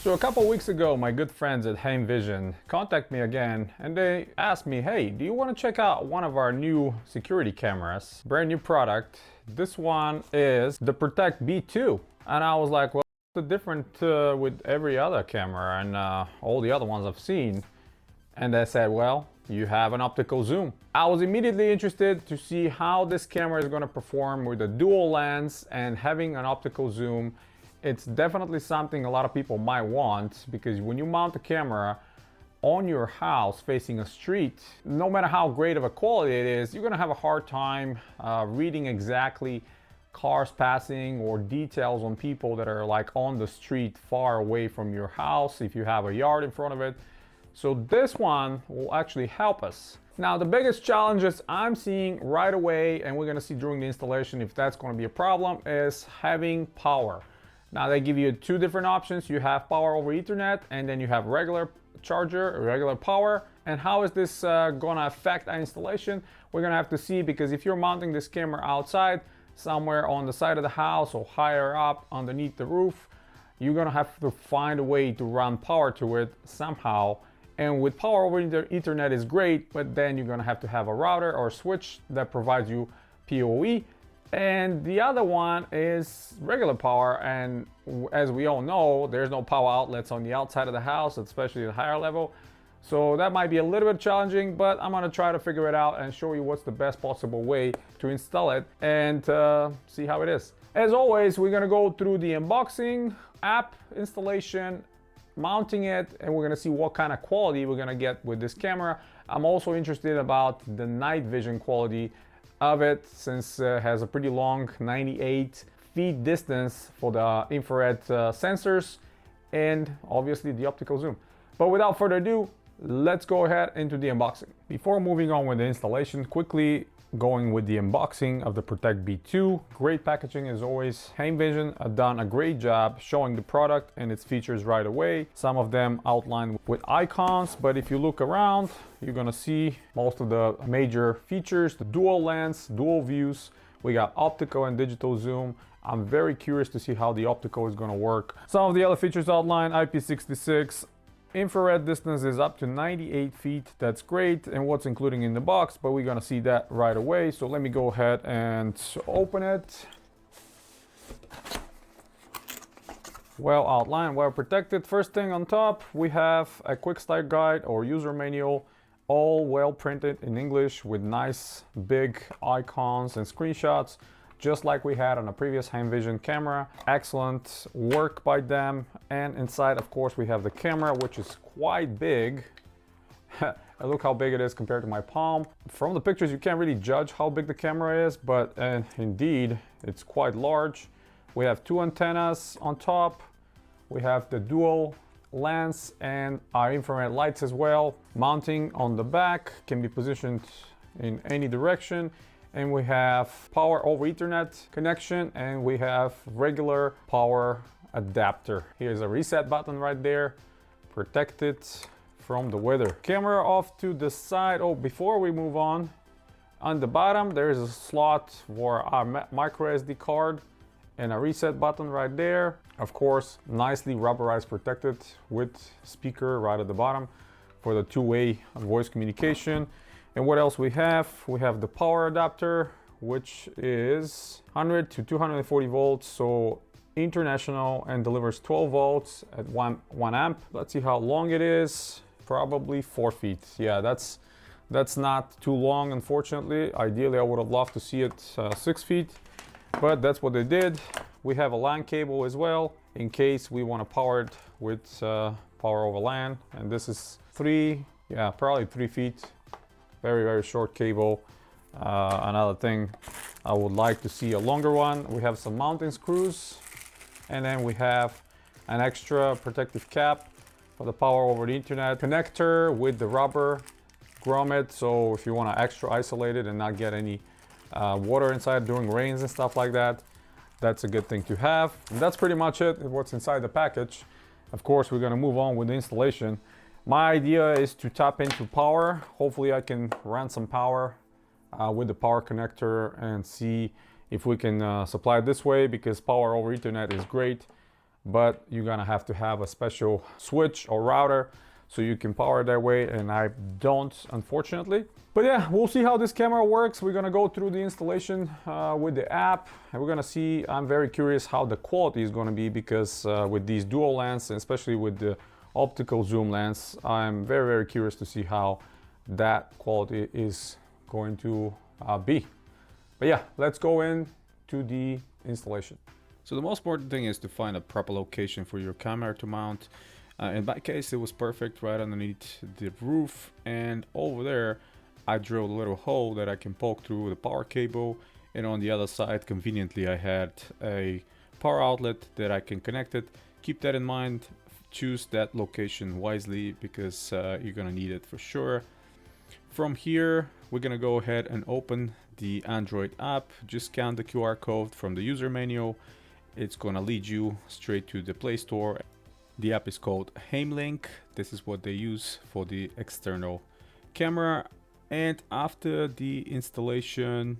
So a couple weeks ago, my good friends at Vision contacted me again and they asked me, hey, do you want to check out one of our new security cameras? Brand new product. This one is the Protect B2. And I was like, well, what's the difference with every other camera and all the other ones I've seen? And they said, well, you have an optical zoom. I was immediately interested to see how this camera is going to perform with a dual lens and having an optical zoom. It's definitely something a lot of people might want, because when you mount a camera on your house facing a street, no matter how great of a quality it is, you're gonna have a hard time reading exactly cars passing or details on people that are like on the street far away from your house if you have a yard in front of it. So this one will actually help us. Now, the biggest challenges I'm seeing right away, and we're gonna see during the installation if that's gonna be a problem, is having power. Now they give you two different options. You have power over Ethernet, and then you have regular charger, regular power. And how is this gonna affect our installation? We're gonna have to see, because if you're mounting this camera outside, somewhere on the side of the house or higher up underneath the roof, you're gonna have to find a way to run power to it somehow. And with power over Ethernet is great, but then you're gonna have to have a router or a switch that provides you PoE. And the other one is regular power, and as we all know, there's no power outlets on the outside of the house, especially at a higher level. So that might be a little bit challenging, but I'm gonna try to figure it out and show you what's the best possible way to install it and see how it is. As always, we're gonna go through the unboxing, app installation, mounting it, and we're gonna see what kind of quality we're gonna get with this camera. I'm also interested about the night vision quality of it, since it has a pretty long 98 feet distance for the infrared sensors, and obviously the optical zoom. But without further ado, let's go ahead into the unboxing. Before moving on with the installation, quickly going with the unboxing of the Protect B2. Great packaging as always. Vision have done a great job showing the product and its features right away. Some of them outlined with icons, but if you look around, you're gonna see most of the major features: the dual lens, dual views. We got optical and digital zoom. I'm very curious to see how the optical is gonna work. Some of the other features outlined: IP66, infrared distance is up to 98 feet. That's great. And what's including in the box, but we're gonna see that right away. So let me go ahead and open it. Well outlined, well protected. First thing on top, we have a quick start guide or user manual, all well printed in English with nice big icons and screenshots, just like we had on a previous Vision camera. Excellent work by them. And inside, of course, we have the camera, which is quite big. Look how big it is compared to my palm. From the pictures, you can't really judge how big the camera is, but indeed, it's quite large. We have two antennas on top. We have the dual lens and our infrared lights as well. Mounting on the back, can be positioned in any direction. And we have power over Ethernet connection, and we have regular power adapter. Here's a reset button right there, protect it from the weather. Camera off to the side. Oh, before we move on the bottom, there's a slot for our micro SD card and a reset button right there. Of course, nicely rubberized, protected with speaker right at the bottom for the two-way voice communication. And what else we have? We have the power adapter, which is 100 to 240 volts, so international, and delivers 12 volts at 1 amp. Let's see how long it is. Probably 4 feet. Yeah, that's not too long, unfortunately. Ideally, I would have loved to see it 6 feet, but that's what they did. We have a LAN cable as well, in case we want to power it with power over LAN. And this is probably 3 feet. Very, very short cable. Another thing, I would like to see a longer one. We have some mounting screws, and then we have an extra protective cap for the power over the Ethernet connector with the rubber grommet. So if you want to extra isolate it and not get any water inside during rains and stuff like that, that's a good thing to have. And that's pretty much it, what's inside the package. Of course, we're going to move on with the installation. My idea is to tap into power. Hopefully I can run some power with the power connector and see if we can supply it this way, because power over Ethernet is great. but you're gonna have to have a special switch or router so you can power it that way, and I don't, unfortunately. But yeah, we'll see how this camera works. We're gonna go through the installation with the app, and we're gonna see. I'm very curious how the quality is gonna be, because with these dual lens, and especially with the optical zoom lens, I'm very, very curious to see how that quality is going to be. But yeah, let's go into the installation. So the most important thing is to find a proper location for your camera to mount. In my case, it was perfect right underneath the roof, and over there I drilled a little hole that I can poke through the power cable, and on the other side conveniently I had a power outlet that I can connect it. Keep that in mind, choose that location wisely, because you're gonna need it for sure. From here we're gonna go ahead and open the Android app. Just scan the QR code from the user manual. It's gonna lead you straight to the Play Store. The app is called HaimLink. This is what they use for the external camera. And after the installation,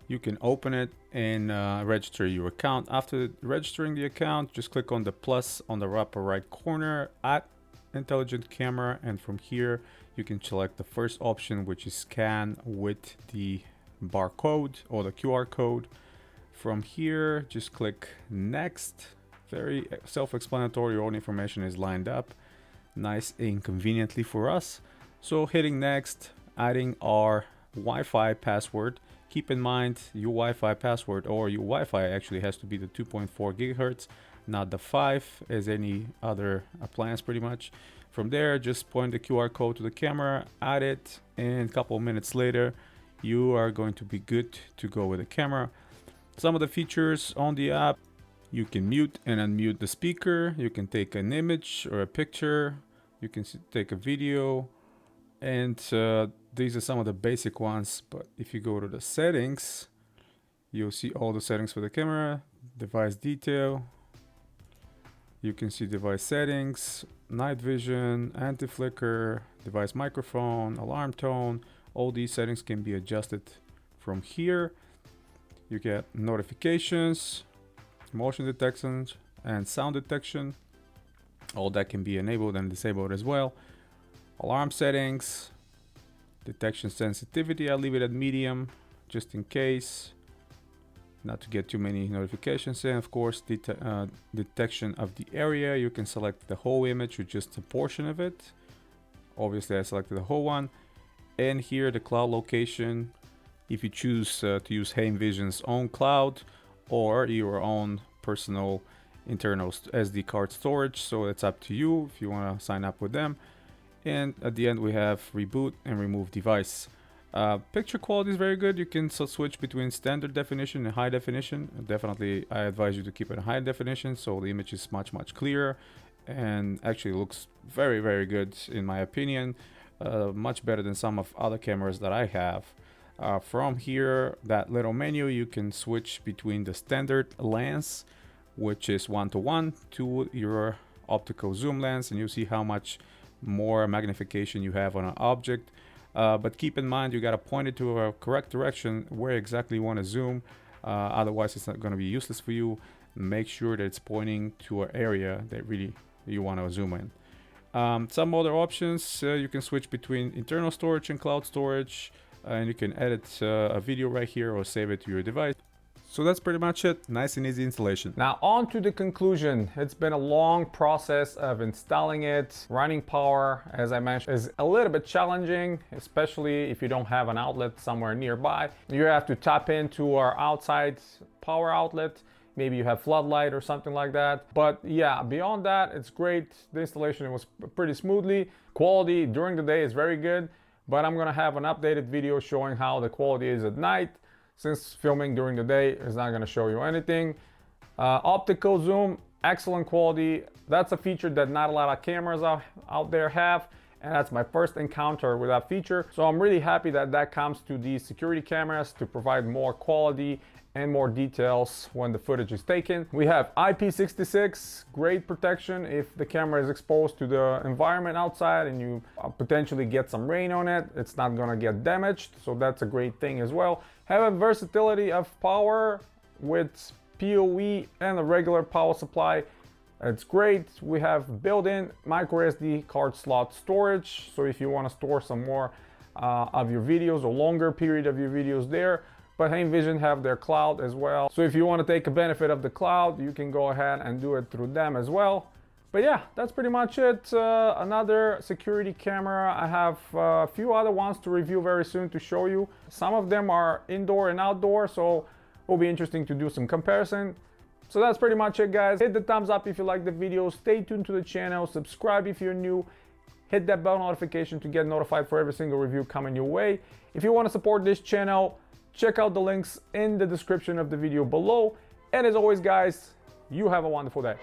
you can open it and register your account. After registering the account, just click on the plus on the upper right corner, add intelligent camera, and from here you can select the first option, which is scan with the barcode or the QR code. From here, just click next. Very self-explanatory, all information is lined up nice and conveniently for us. So hitting next, adding our Wi-Fi password. Keep in mind your Wi-Fi password, or your Wi-Fi actually has to be the 2.4 gigahertz, not the 5 as any other appliance pretty much. From there, just point the QR code to the camera, add it, and a couple of minutes later you are going to be good to go with the camera. Some of the features on the app: you can mute and unmute the speaker, you can take an image or a picture, you can take a video, and these are some of the basic ones. But if you go to the settings, you'll see all the settings for the camera, device detail, you can see device settings, night vision, anti-flicker, device microphone, alarm tone. All these settings can be adjusted from here. You get notifications, motion detection and sound detection. All that can be enabled and disabled as well. Alarm settings, detection sensitivity, I'll leave it at medium just in case, not to get too many notifications. And of course, detection of the area, you can select the whole image or just a portion of it. Obviously I selected the whole one. And here the cloud location, if you choose to use Haimvision's own cloud or your own personal internal SD card storage, so it's up to you if you want to sign up with them. And at the end we have reboot and remove device. Picture quality is very good. You can switch between standard definition and high definition. Definitely I advise you to keep it in high definition, so the image is much clearer and actually looks very, very good in my opinion. Much better than some of other cameras that I have. From here, that little menu, you can switch between the standard lens, which is 1:1, to your optical zoom lens, and you see how much more magnification you have on an object. But keep in mind, you got to point it to a correct direction where exactly you want to zoom. Otherwise, it's not going to be useless for you. Make sure that it's pointing to an area that really you want to zoom in. Some other options, you can switch between internal storage and cloud storage, and you can edit a video right here or save it to your device. So that's pretty much it. Nice and easy installation. Now on to the conclusion. It's been a long process of installing it. Running power, as I mentioned, is a little bit challenging, especially if you don't have an outlet somewhere nearby. You have to tap into our outside power outlet. Maybe you have floodlight or something like that. But yeah, beyond that, it's great. The installation was pretty smoothly. Quality during the day is very good, but I'm gonna have an updated video showing how the quality is at night, since filming during the day is not gonna show you anything. Optical zoom, excellent quality. That's a feature that not a lot of cameras out there have, and that's my first encounter with that feature. So I'm really happy that that comes to these security cameras to provide more quality and more details when the footage is taken. We have IP66, great protection if the camera is exposed to the environment outside and you potentially get some rain on it, it's not gonna get damaged, so that's a great thing as well. Have a versatility of power with PoE and a regular power supply. It's great. We have built-in micro SD card slot storage. So if you want to store some more of your videos or longer period of your videos there, but Haivision have their cloud as well. So if you want to take a benefit of the cloud, you can go ahead and do it through them as well. But yeah, that's pretty much it. Another security camera. I have a few other ones to review very soon to show you. Some of them are indoor and outdoor, so it'll be interesting to do some comparison. So that's pretty much it, guys. Hit the thumbs up if you like the video. Stay tuned to the channel. Subscribe if you're new. Hit that bell notification to get notified for every single review coming your way. If you want to support this channel, check out the links in the description of the video below. And as always, guys, you have a wonderful day.